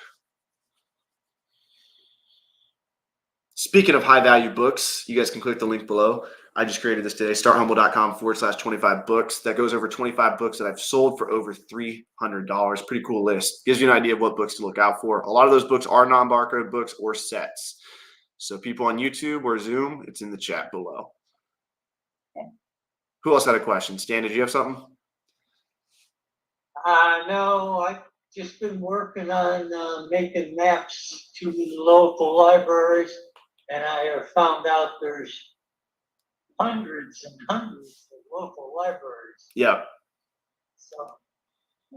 Speaking of high value books, you guys can click the link below. I just created this today, starthumble.com/25 books. That goes over 25 books that I've sold for over $300. Pretty cool list. Gives you an idea of what books to look out for. A lot of those books are non-barcode books or sets. So people on YouTube or Zoom, it's in the chat below. Who else had a question? Stan, did you have something? No, I've just been working on making maps to the local libraries, and I have found out there's hundreds and hundreds of local libraries. Yeah. So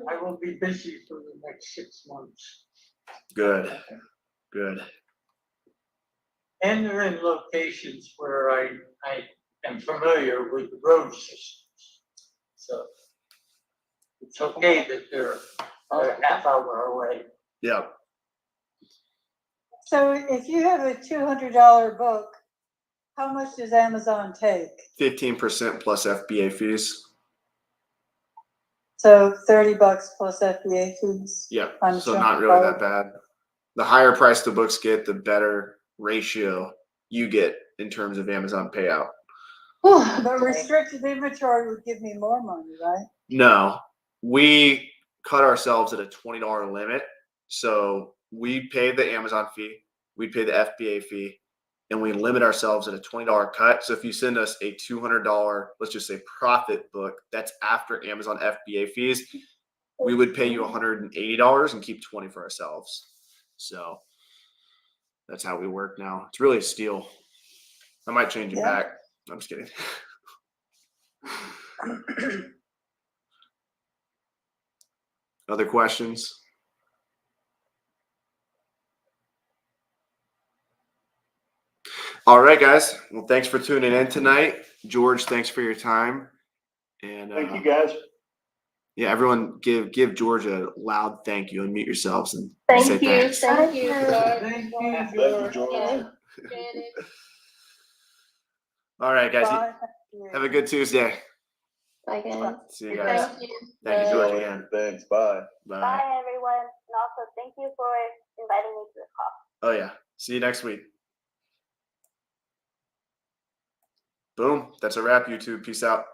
I will be busy for the next 6 months. Good. Good. And they're in locations where I am familiar with the road systems. So it's okay that they're a half hour away. Yeah. So if you have a $200 book, how much does Amazon take? 15% plus FBA fees. So $30 plus FBA fees. Yeah. on So not really $200. that bad. The higher price the books get, the better ratio you get in terms of Amazon payout. But restricted inventory would give me more money, right? No, we cut ourselves at a $20 limit. So we pay the Amazon fee, we pay the FBA fee, and we limit ourselves at a $20 cut. So if you send us a $200, let's just say profit book, that's after Amazon FBA fees, we would pay you $180 and keep 20 for ourselves. So that's how we work now. It's really a steal. I might change it back. I'm just kidding. Other questions? All right, guys. Well, thanks for tuning in tonight. George, thanks for your time. And Thank you, guys. yeah, everyone give George a loud thank you and mute yourselves and Thank say you, thanks. thank you, George. Thank you, Thank you, George. Appreciate it. All right, guys. Bye. Have a good Tuesday. Bye, guys. See you guys. Thank you. Thank you, Bye. George, again. Thanks, bye. Bye. Bye, everyone. And also, thank you for inviting me to the call. Oh, yeah. See you next week. Boom. That's a wrap, YouTube. Peace out.